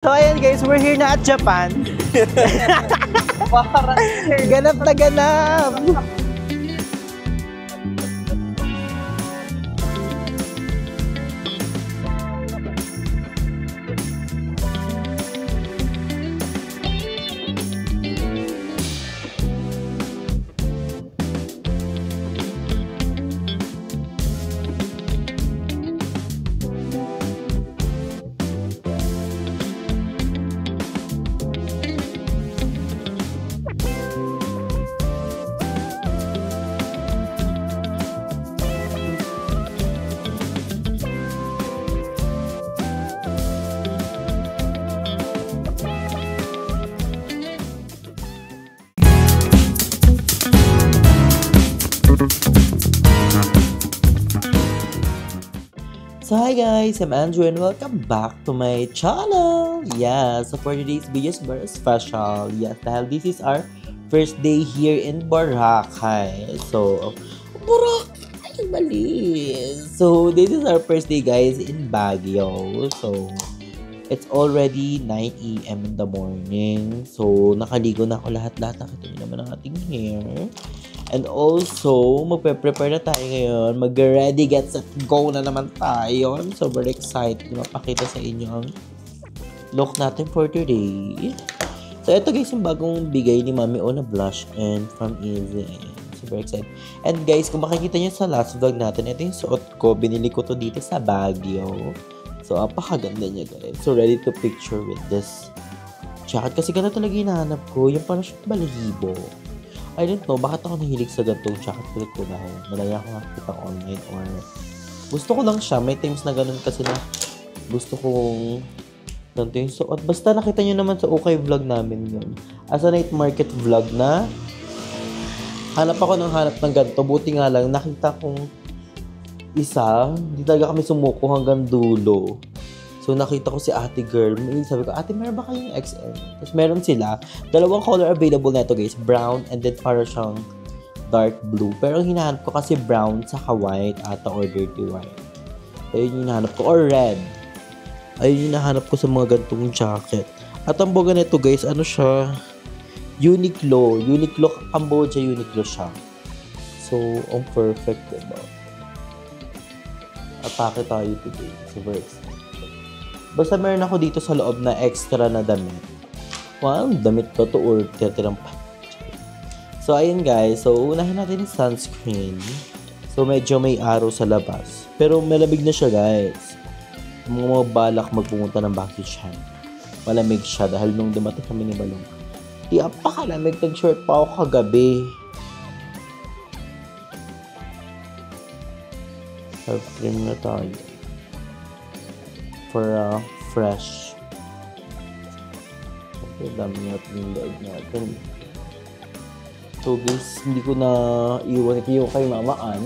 So ayan guys, we're here na at Japan. Ganap na ganap. So hi guys, I'm Andrew and welcome back to my channel. Yeah, so for today's video is very special. Yes, dahil this is our first day here in Boracay. So, Boracay, mali. So, this is our first day guys in Baguio. So, it's already 9 AM in the morning. So, nakaligo na ako lahat-lahat. Nakita niyo naman ang ating hair. And also, magpe-prepare na tayo ngayon. Mag-ready, get set, go na naman tayo. I'm so very excited na mapakita sa inyo ang look natin for today. So, ito guys, yung bagong bigay ni Mami O na blush and from Easy. Super excited. And guys, kung makikita nyo sa last vlog natin, ito yung suot ko. Binili ko to dito sa Baguio. So, apakaganda niya guys. So, ready to picture with this jacket. Kasi ganda talaga hinahanap ko. Yung parang siyang balahibo. I don't know, bakit ako nahilig sa gantong jacket ko dahil malaya ko nakikita online or gusto ko lang siya. May times na ganun kasi na gusto kong ganito yung suot. Basta nakita nyo naman sa ukay vlog namin yun. As a night market vlog na hanap ako ng ganito. Buti nga lang, nakita kong isa. Hindi talaga kami sumuko hanggang dulo. So, nakita ko si ate girl. Sabi ko, ate, meron ba kayong XL? Tapos, meron sila. Dalawang color available na ito, guys. Brown and then para siyang dark blue. Pero, ang hinahanap ko kasi brown saka white ata or dirty white. Ayun yung hinahanap ko. Or red. Ayun yung hinahanap ko sa mga gantong jacket. At ang boga nito, guys, ano siya? Uniqlo. Uniqlo, Cambodia Uniqlo siya. So, ang perfect, diba? Atake tayo today. Super excited. Basta meron ako dito sa loob na extra na damit. Wow, damit ba to or titirang pa? So, ayun guys. So, unahin natin yung sunscreen. So, medyo may araw sa labas. Pero malamig na siya guys. Mga balak magpumunta ng Baguio siya. Malamig siya dahil nung dumating kami ni Balong. Di apakalamig. Nag-short pa ako kagabi. Self cream na tayo. For fresh. Okay, dami natin yung leg natin. So guys, hindi ko na iwan ito yung kay Mamaan.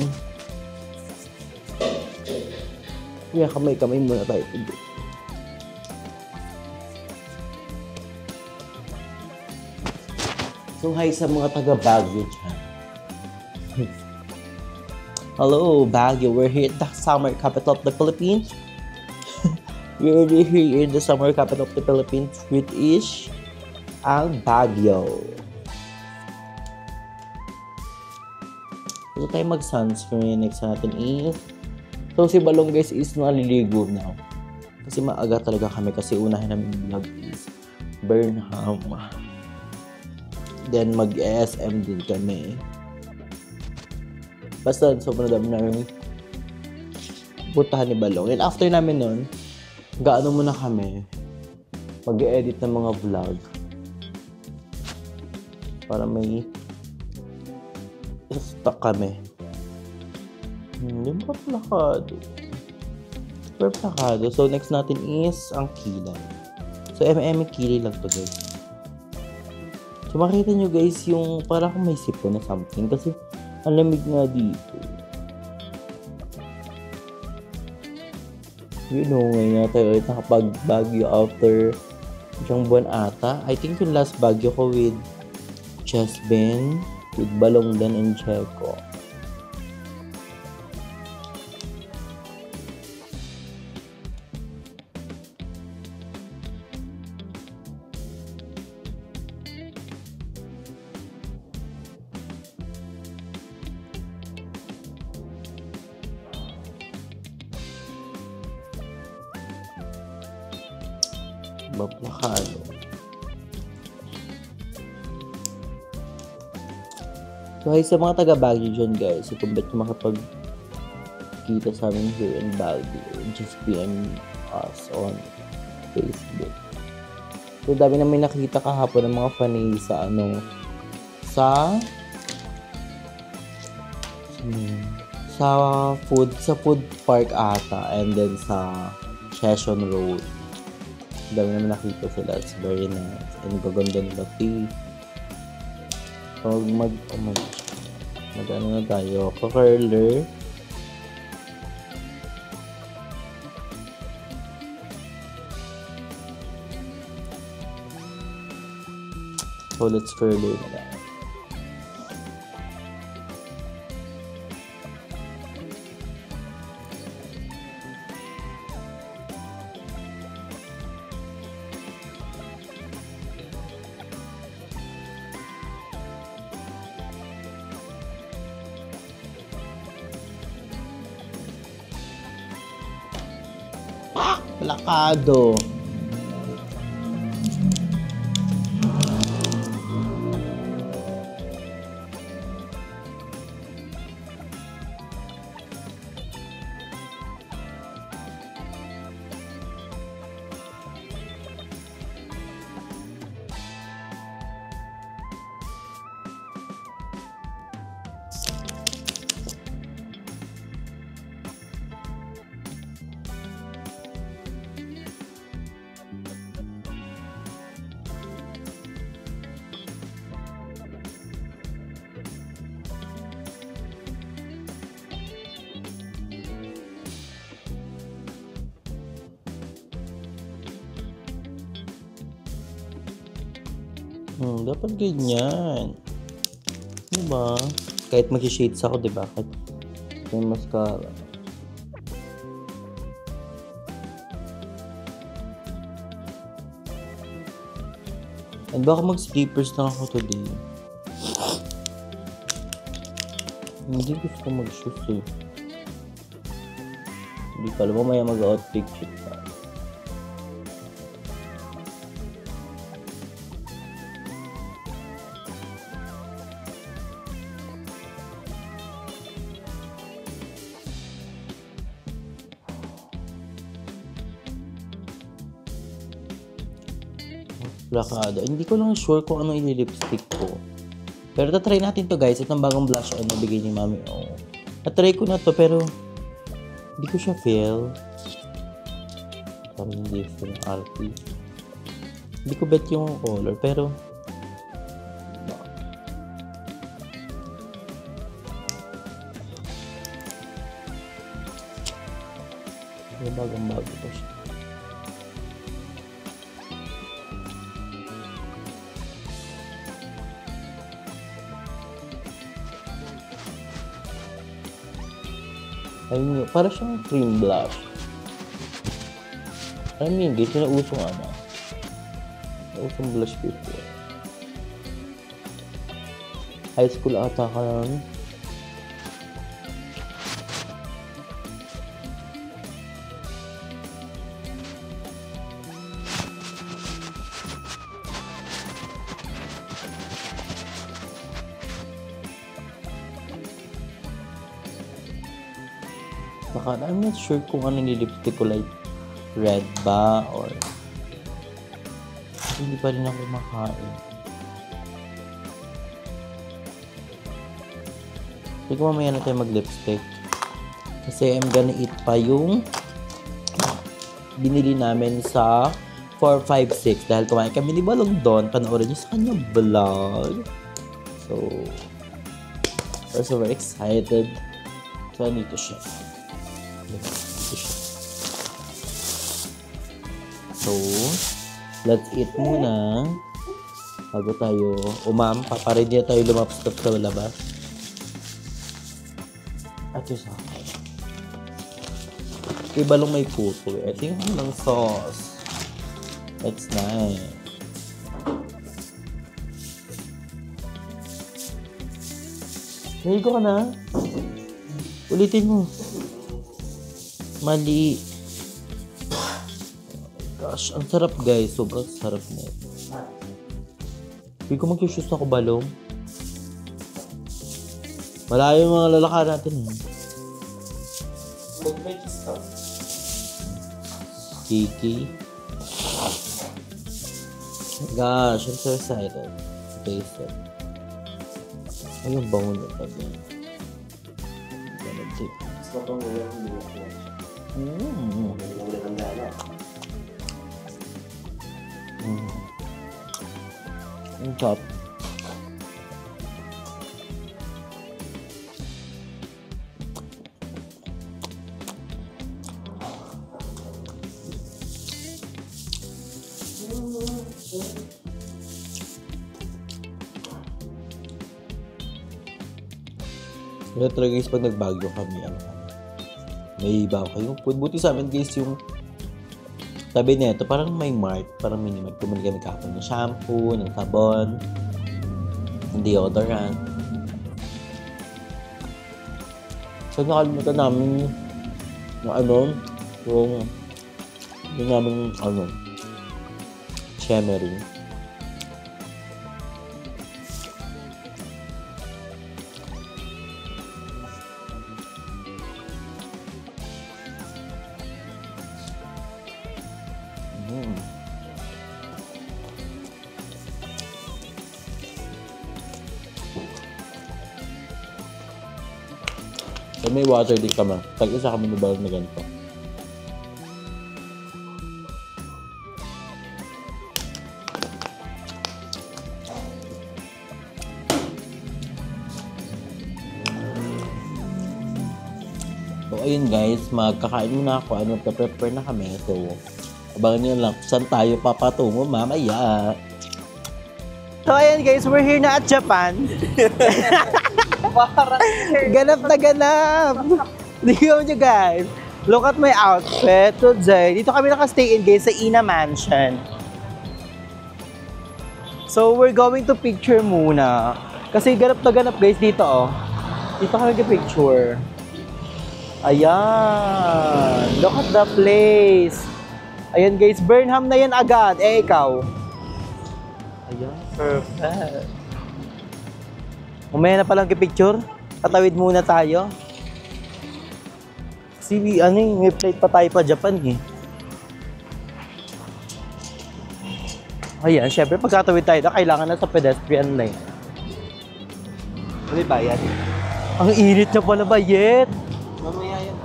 Yeah, kamay muna tayo. So hi sa mga taga Baguio dyan. Hello Baguio, we're here at the summer capital of the Philippines. We're here in the summer capital of the Philippines, which is ang Baguio. So tayo mag-sunscreen. Next natin is so si Balong guys is naliligo na. Kasi maaga talaga kami kasi unahin namin vlog is Burnham. Then mag-ESM din kami. Basta sobrang dami namin puntahan ni Balong. And after namin nun, gaano muna kami mag-edit ng mga vlog para may stock kami. Yung plakado. Super plakado. So, next natin is ang kilay. So, kilay lang to guys. So, makita nyo guys yung parang kung may sipon na something kasi ang lamig nga dito. You know, ngayon na tayo ulit nakapag-Baguio after isang buwan ata. I think yung last Baguio ko with Chesben, with Balongdan and Checo. Baplakado. So, hi sa mga taga-Baguio dyan, guys. So, kung ba't nyo makapag-kita sa amin here in Baguio, just PM us on Facebook. So, dami na may nakita kahapon ng mga fanay sa food park ata, and then sa Session Road. Dami naman nakita sila. It's very nice. And gaganda nila tea. So, mag-ano na tayo? Curler. So, let's curler na tayo. Lakado. Dapat ganyan. Diba? Kahit mag-shades ako, diba? Kahit may mascara. And baka mag-sleepers lang ako today. Hindi gusto mag-shoes eh. Hindi pala mamaya mag-outfit shit pa. Lakado. Hindi ko lang sure kung ano i-lipstick ko. Pero tatry natin to, guys. Itong bagong blush on na bigay ni Mami. Oh. Natry ko na to pero hindi ko siya feel. Parang hindi feel RP. Hindi ko bet yung color pero bagong bago to siya. Ayun yun, para siyang cream blush. Alam yun, guys, yung nausong nausong blush before. High school ata ka lang. I'm not sure kung ano ni lipstick ko, like red ba or hindi pa rin ako makain. Hindi ko mamaya na tayo mag-lipstick kasi I'm gonna eat pa yung binili namin sa 456 dahil kumain kami ni Balong doon. Panoorin nyo sa kanyang vlog. So we're so very excited. So I need to share. So, let's eat muna bago tayo papaready na tayo lumapstop sa labas. At yung sa akin. Kay Balong may puto eh. I think ng sauce. That's nice. Naligo ka na? Ulitin mo. Mali. Oh my God. gosh. Ang sarap guys. Sobrang sarap na. Hindi ko mag-shoes ako balong. Malayo yung mga lalakad natin. Mag-make stuff. Kiki. Gosh, I'm so excited. Taste it. Ay, yung bango na tabi. Gonna tip. Mas mapangulat yung mga ko. Wala ng dala. Ang top. Kaya talaga guys, pag nagbagyo kami, may iba kayong food. Buti sa amin guys, yung tabi nito, parang may mart, parang mini-mart. Pumili kami kapon ng shampoo, ng sabon, ng deodorant. So, nakalimutan namin yung namin, shimmering. So, may water din kami. Tag-isa kami na balon na ganito. So, ayun guys, magkakain muna ako. Prepare na kami. So, abangan nyo lang kung saan tayo papatungo mamaya. So, ayan guys, we're here na at Japan. Ganap na ganap. Tingnan nyo guys. Look at my outfit today. Dito kami nakastay in guys sa Ina Mansion. So, we're going to picture muna. Kasi ganap na ganap guys dito oh. Dito kami ka-picture. Ayan. Look at the place. Ayan guys, Burnham na yan agad. Eh, ikaw. Ayan, perfect. Umaya na palang ki-picture. Tatawid muna tayo. Kasi may flight pa tayo pa Japan eh. Ayan, syempre pagkatawid tayo na, kailangan na sa pedestrian lane. Ano yung bayad? Ang init na pala bayet. Mamaya yan.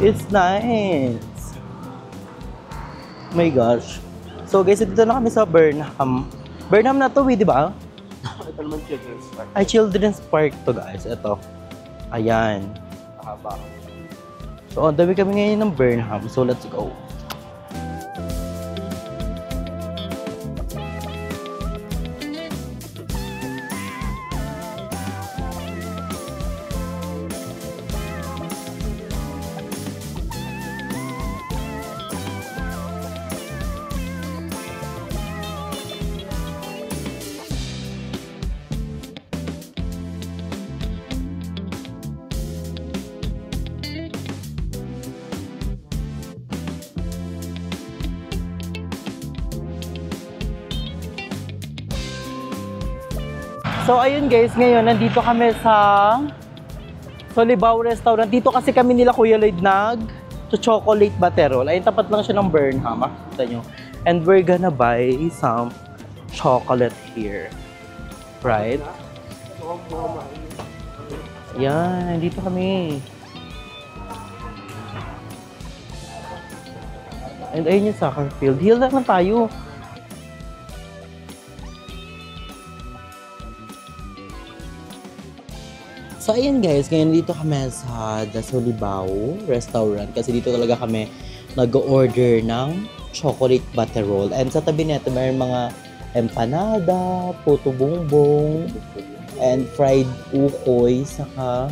It's nice. Oh my gosh. So guys, dito na kami sa Burnham. Burnham na to eh, di ba? Ito naman Children's Park. Ay, Children's Park to guys. Ito. Ayan. Mahaba. So, on the way kami ngayon ng Burnham. So, let's go. So, ayun guys, ngayon nandito kami sa Solibao Restaurant. Dito kasi kami nila Kuya Lloyd chocolate butterroll. Ayun, tapat lang siya ng Burnham. Makikita nyo. And we're gonna buy some chocolate here. Right? Yan, nandito kami. And ayun yung soccer field. Heal lang tayo. So, ayan guys, ngayon dito kami sa The Solibao Restaurant kasi dito talaga kami nag-order ng chocolate butterroll. And sa tabi nito, may mga empanada, puto bongbong, and fried ukoy, saka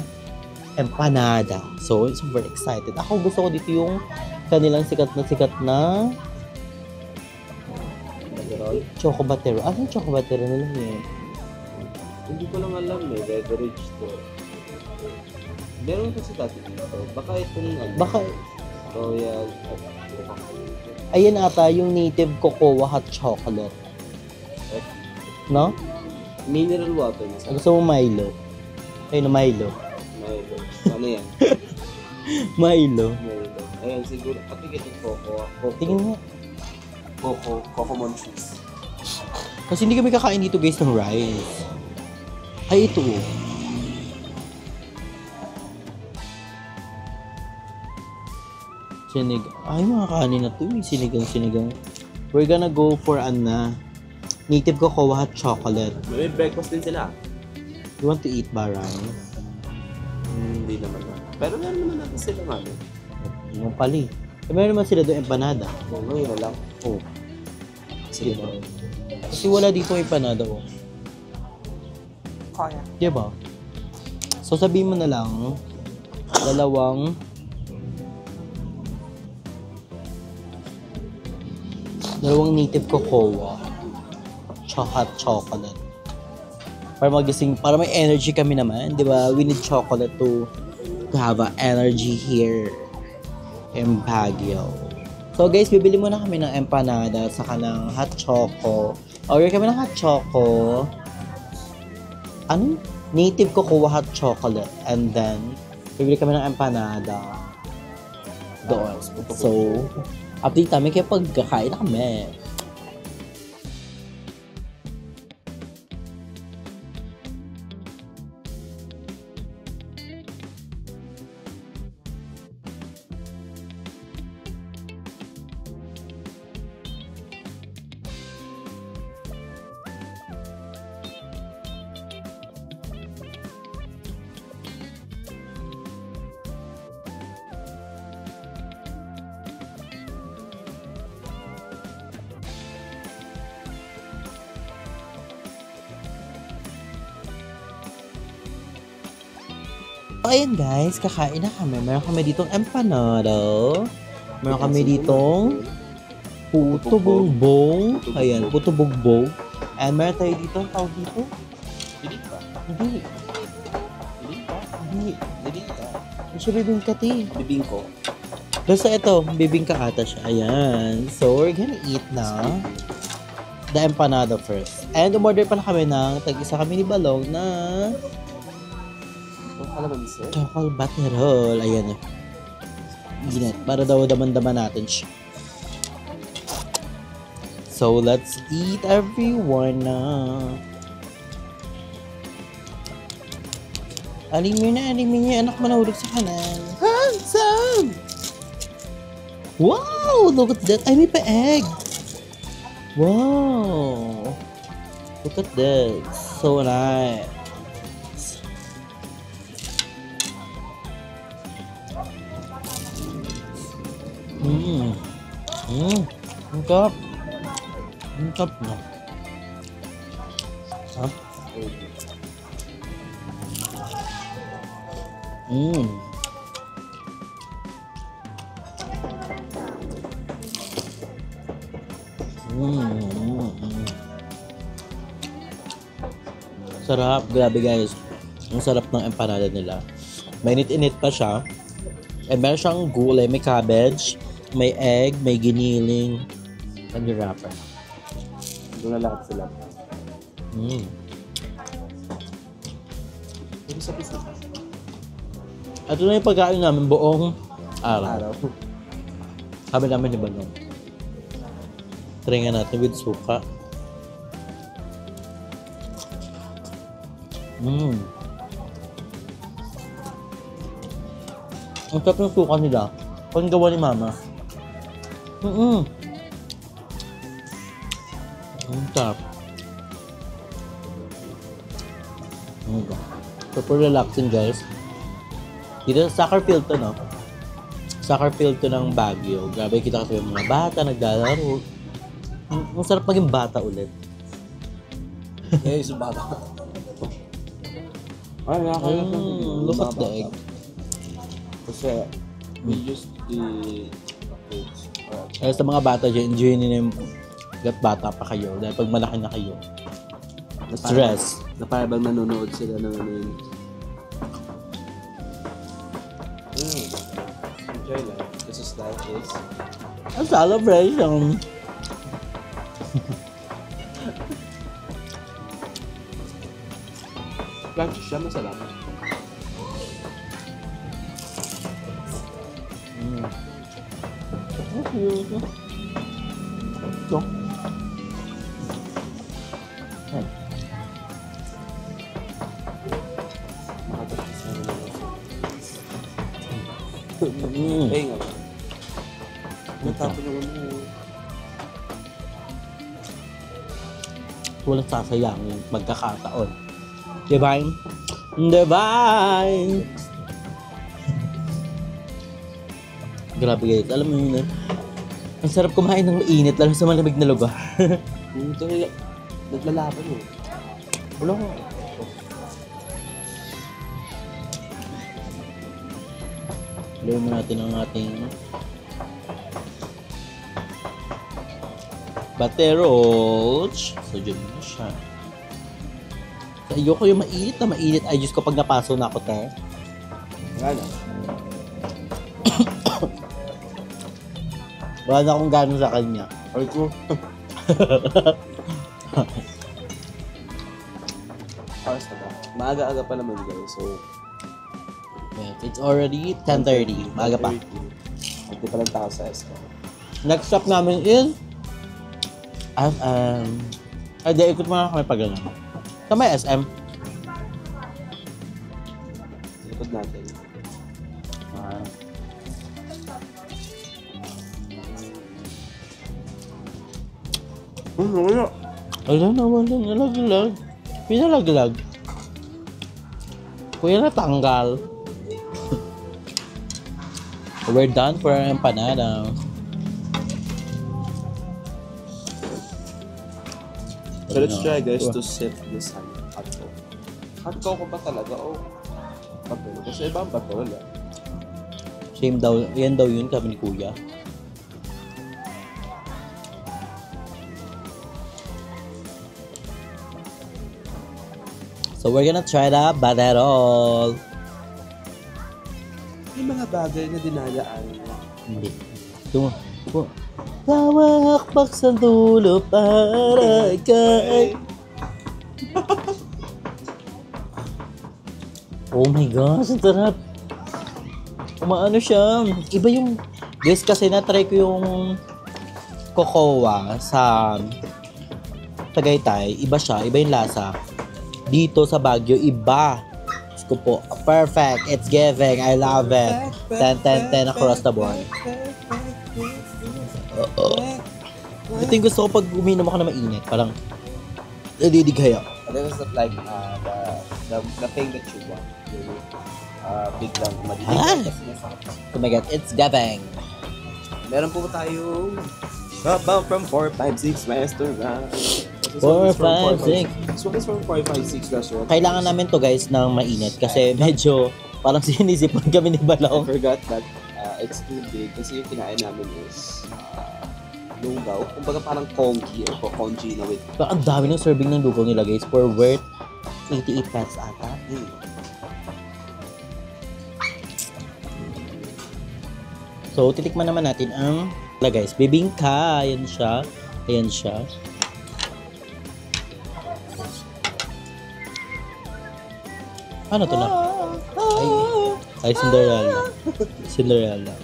empanada. So, super excited. Ako gusto ko dito yung kanilang sikat na choco butterroll. Anong choco butterroll nila yun? Hindi ko lang alam eh, beverage to. Meron kasi dati dito. Baka itong ano. Baka, Royal. Ayan ata yung native cocoa hot chocolate. No? Mineral water na sa Gusto mo Milo? Ayun, Milo. Milo. Ano yan? Milo. Milo. Ayan, siguro. Pati ito Coco. Tingin mo. Coco Monchis. Kasi hindi kami kakain dito guys ng rice. Ay, ito. Ay, mga kanin na to. Sinigang. We're gonna go for native cocoa hot chocolate. May breakfast din sila. You want to eat ba rice? Hindi naman na. Pero meron naman natin sila nga. Yung pali. Meron naman sila doon empanada. Oo, ngayon na lang. Oh. Sige ba? Kasi wala dito empanada oh. Kaya. Diba? So sabihin mo na lang, dalawang native cocoa hot chocolate. Para may energy kami naman, di ba? We need chocolate to have energy here in Baguio. So guys, bibili muna kami ng empanada saka ng hot choco. Order kami ng hot choco. Ano? Native cocoa hot chocolate. And then, bibili kami ng empanada. Doon. So, update kami kaya pagkakain na kami. Ayan guys, kakain na kami. Meron kami ditong empanada. Meron kami ditong puto bongbong. Ayan, puto bongbong. And meron tayo dito, tawag dito? Bibingka. Hindi. Bibingka. Hindi. Bibingka. Hindi siya bibingka Bibingko. Basta ito, bibingka ata siya. Ayan. So, we're gonna eat na the empanada first. And umorder pala kami ng tag-isa kami ni Balong na Kalamansi. chocolate butter roll. Ayan. Ginat. Para daw daman-daman natin siya. So, let's eat everyone na. Alimin niya. Anak mo nahulog sa kanan. Handsome! Wow! Look at that. Ay, may pa-egg. Wow! Look at that. So nice. Ang kap. Ang kap na. Ha? Sarap. Grabe guys. Ang sarap ng empanada nila. Mainit-init pa siya. And meron siyang gulay. May cabbage, may egg, may giniling. And yung wrapper. Doon na lahat sila. Ito sa pisa. Ito na yung pagkain namin buong araw. Araw. Sabi namin ni Balong. Try nga natin with suka. Ang sarap ng suka nila. Pag gawa ni Mama. Ang sarap. Super relaxing guys. Dito sa soccer field to, no? Soccer field to ng Baguio. Grabe, kita kasi yung mga bata naglalaro. Ang sarap maging bata ulit. Eh, yung bata. Ay, nakakaya ko. Look at the egg. Kasi, we used the fruits. Kaya sa mga bata dyan, enjoy nila yung bata pa kayo. Dahil pag malaki na kayo, stress. Na para bang nanonood sila ng ano yun. Enjoy lang. Kasi versus life is A celebration. crunchy siya, masarap. Ito. Makatapos na naman ako. Mm. Eh nga ba? Natapon yung ano. Walang sasayang magkakataon. Divine? Divine! Grabe guys, alam mo yun eh. Ang sarap kumain ng mainit, lalo sa malamig na lugar. Ito naglalaban mo. Wala ko. Lagyan mo natin ang ating Bateroach. So, dyan na siya. So, ayoko yung mainit na mainit. Ay, Diyos ko, pag napaso na ako, te. Wala na. Wala na akong gano'n sa kanya. Ay ko. Oras na ba? Maaga-aga pa naman guys. So, Yes, it's already 10:30. Maaga pa. Hindi pa lang tao sa SM. Next stop namin is SM. Ay, di, ikot muna kami pag gano'n. Sa may SM. Likod natin. Wala. Wala naman din, nalaglag. Pinalaglag. Kuya natanggal. We're done for our empanada. So let's try guys to sip this hotdog. Hotdog ko ba talaga o bato? Kasi iba ang bato wala. Same daw, yan daw yun kami ni Kuya. So we're gonna try the Baterol. May mga bagay na dinayaan. Hindi. Ito. Tawakbak sa dulo para kay... Oh my gosh, ang sarap. Umaano siya. Iba yung... Guys, kasi na-try ko yung Cocoa sa Tagaytay. Iba siya. Iba yung lasa. Dito sa Baguio, iba. Diyos ko po. Perfect. It's giving. I love it. 10, 10, 10 across the board. Ito yung gusto ko pag uminom ako na mainit. Parang nadidighaya. This is not like the thing that you want. Biglang madidig. Oh my god, it's giving. Meron po tayong About from 4, 5, 6 restaurant. 4, 5, 6. This one is from 4, 5, 6 restaurant. Kailangan namin to guys ng mainit kasi medyo parang sinisipan kami ni I Balao. forgot that it's too big kasi yung kinain namin is lugaw. Kumbaga parang congee or congee na with Ang dami ng serving ng lugaw nila guys for worth 88 pesos ata. So, titikman naman natin ang guys, bibingka. Ayan siya. Ayan siya. Ano to na? Ay, Cinderella. Cinderella.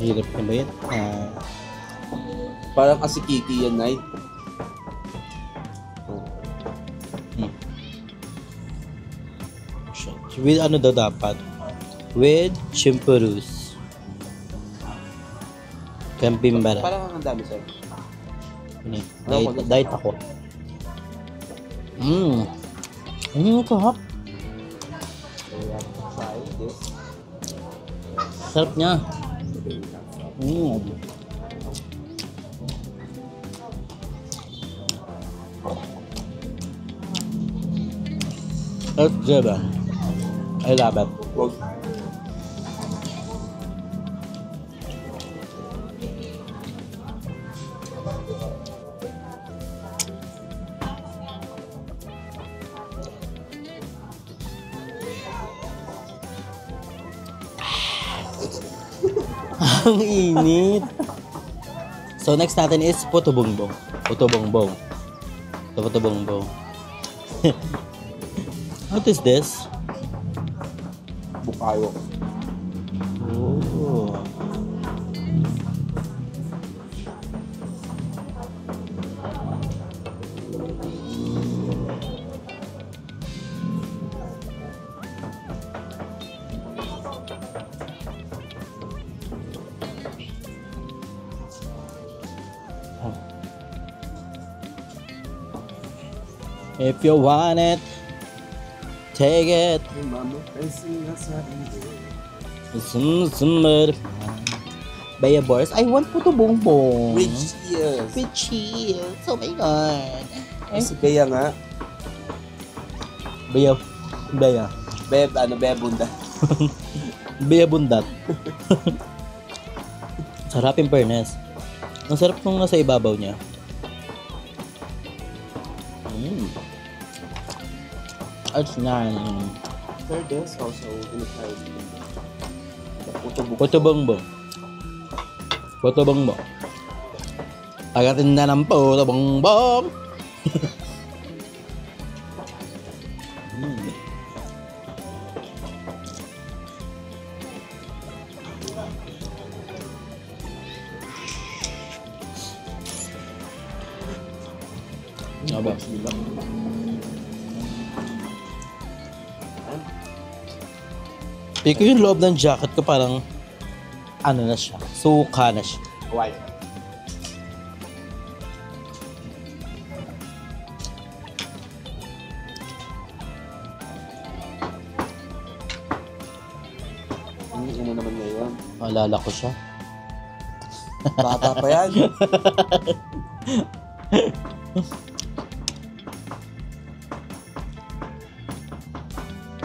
Hirap na ba yan? parang kasi Kiki yan, Nay. With ano daw dapat? With chimpurus. Kampimbara. Parang ang dami sir. Diet ako. Kahap. Try this. Sarap niya. Sarap diba? I love it. Wag. Ang init. So next natin is puto bongbong. Puto bongbong. Puto bongbong. What is this? Bukayo. Oh. If you want it, take it. Ay, mama. Kasi nga sa iyo. Baya Boris, I want puto bongbong. With cheers. With cheese. Oh my God. Kasi Bea nga. Baya. Baya. Bea bunda. Baya bundat. Sarap yung fairness. Ang sarap nung nasa ibabaw niya. It's nice. Third is also in-try. Puto bongbong. Puto bongbong. Agatin na ng puto bongbong. Aba. Piko yung loob ng jacket ko parang ano na siya, suka na siya. Why? Ano naman ngayon? Maalala ko siya. Bata pa yan.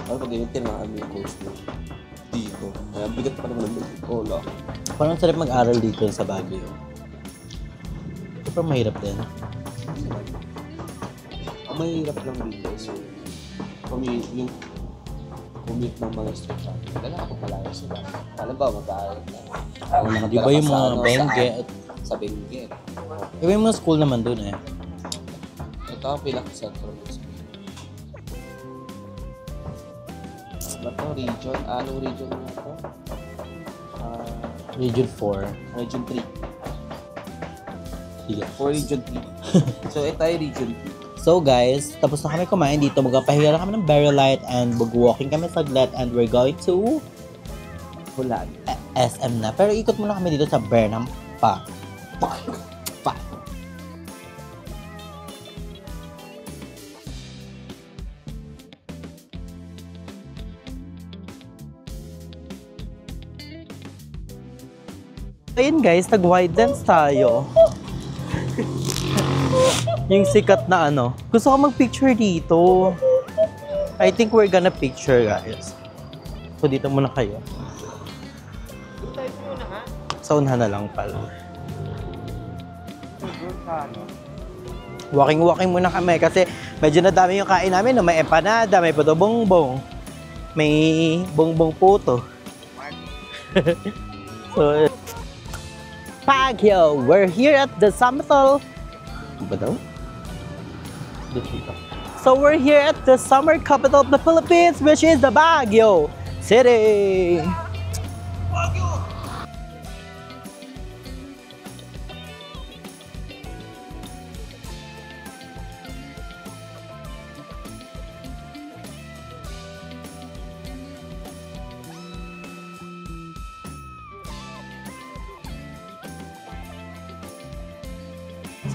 Ano pag ganyan tinamaan mo yung course mo dito? Kaya bigat pa naman ng cola. Parang sarap mag-aral dito sa Baguio. Pero mahirap din. Ang mahirap lang dito is yung commute ng mga estudyante. Kailangan ako palayo sila. Alam ba, mag-aaral na. Di ba yung mga Bengue? Sa Bengue. Iba yung mga school naman dun eh. Ito ang pinaka-central school. Ito, region. Anong region na ito? Region 4. Region 3. Sige. For Region 3. So, ito ay Region 3. So guys, tapos na kami kumain dito. Magpapahinga kami ng Very Light and mag-walking kami saglit and we're going to Hulan. SM na. Pero ikot muna kami dito sa Burnham pa. Ayun guys, nag-wide dance tayo. Yung sikat na ano. Gusto ko mag-picture dito. I think we're gonna picture guys. So dito muna kayo. Sa unahan na lang pala. Walking muna kami kasi medyo nadami yung kain namin. No? May empanada, may puto bongbong, may bongbong puto. So, Baguio, we're here at the Summital. Ba daw? So we're here at the summer capital of the Philippines, which is the Baguio City.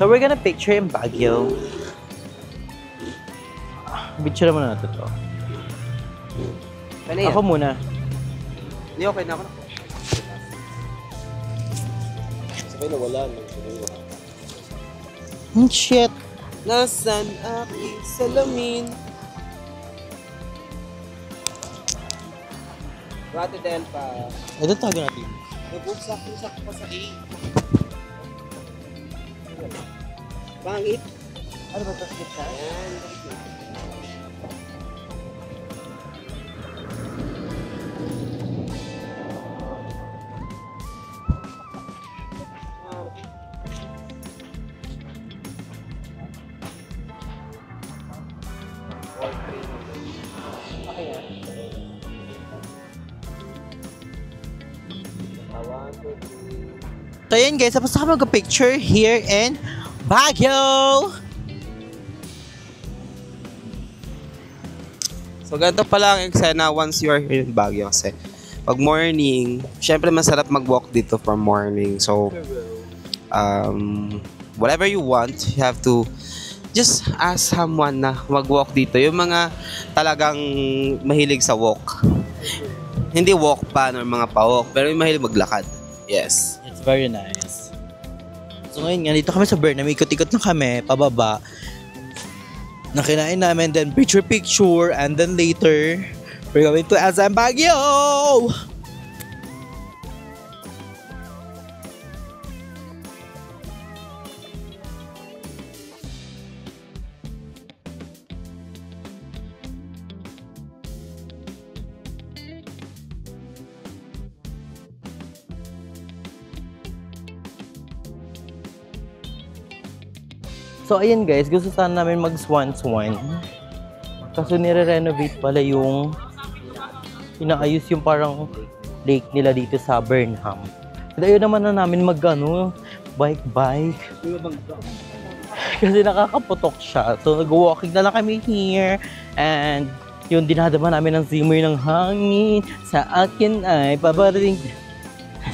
So we're gonna picture in Baguio. Picture muna natin to. Ako muna. Hindi, okay na ako na. Sabay na wala. Shit. Nasaan aking salamin? Rati Del pa. Ito tago natin. Nabuksak pa sa A. Pangit. Ano ba ito? Ayan. So yun guys, tapos na kami mag-picture here in Baguio! So ganito pala ang eksena once you are here in Baguio kasi pag morning, syempre masarap mag-walk dito from morning. So whatever you want, you have to just ask someone na mag-walk dito. Yung mga talagang mahilig sa walk. Hindi walk pa or mga pa-walk, pero yung mahilig maglakad. Yes. It's very nice. So ngayon nga, dito kami sa Burnham, ikot-ikot na kami, pababa. Nakinain namin, then picture, and then later, we're going to SM Baguio! So ayun guys, gusto sana namin mag-swan. Kaso nire-renovate pala yung inaayos yung parang lake nila dito sa Burnham. At ayun naman na namin bike. Kasi nakakaputok siya. So nag-walking na lang kami here. And yung dinadama namin ng simoy ng hangin sa akin ay pabaring.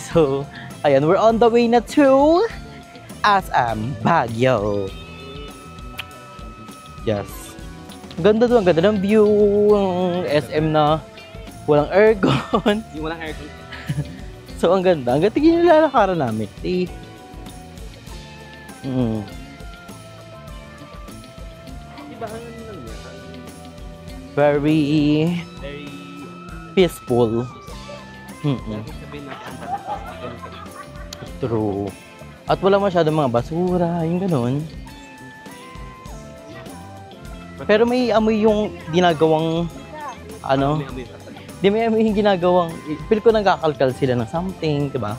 So ayan, we're on the way na to SM Baguio. Yes. Ganda doon, ganda ng view ng SM na walang aircon. Yung walang aircon. So ang ganda. Ang ganda yung nilalakaran namin. See? Diba ano lang yan? Very peaceful. Sabihin natin ang pala. True. At wala masyadong mga basura, yung ganun. Pero may amoy yung ginagawang ano, di may amoy yung ginagawang, feel ko nagkakalkal sila ng something, diba?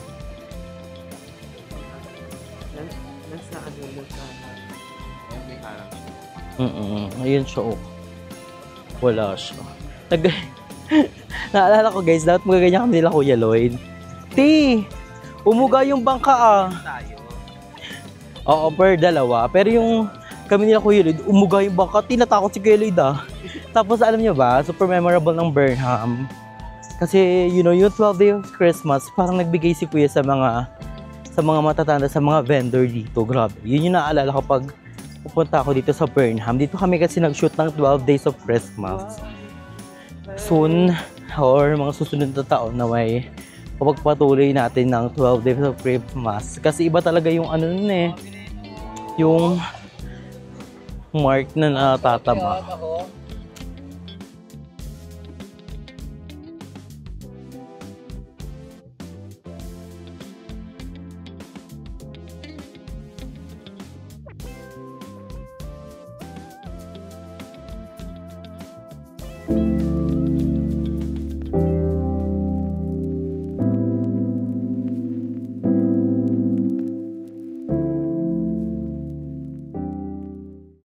Nasa ano lang sa may harang. Ayun siya, oh. Wala siya. Naalala ko guys, dapat magaganyan kami nila Kuya Lloyd. Umuga yung bangka Tayo. Oo, per dalawa. Pero yung kami nila Kuya Lloyd, umuga yung bangka. Tinatakot si Kuya Lloyd Tapos alam niyo ba, super memorable ng Burnham. Kasi you know, yung 12 Day of Christmas, parang nagbigay si Kuya sa mga matatanda, sa mga vendor dito. Grabe. Yun yung naalala ko pag pupunta ako dito sa Burnham. Dito kami kasi nag-shoot ng 12 Days of Christmas. Soon, or mga susunod na taon na may pagpatuloy natin ng 12 Days of Christmas. Kasi iba talaga yung ano nun yung mark na natatama.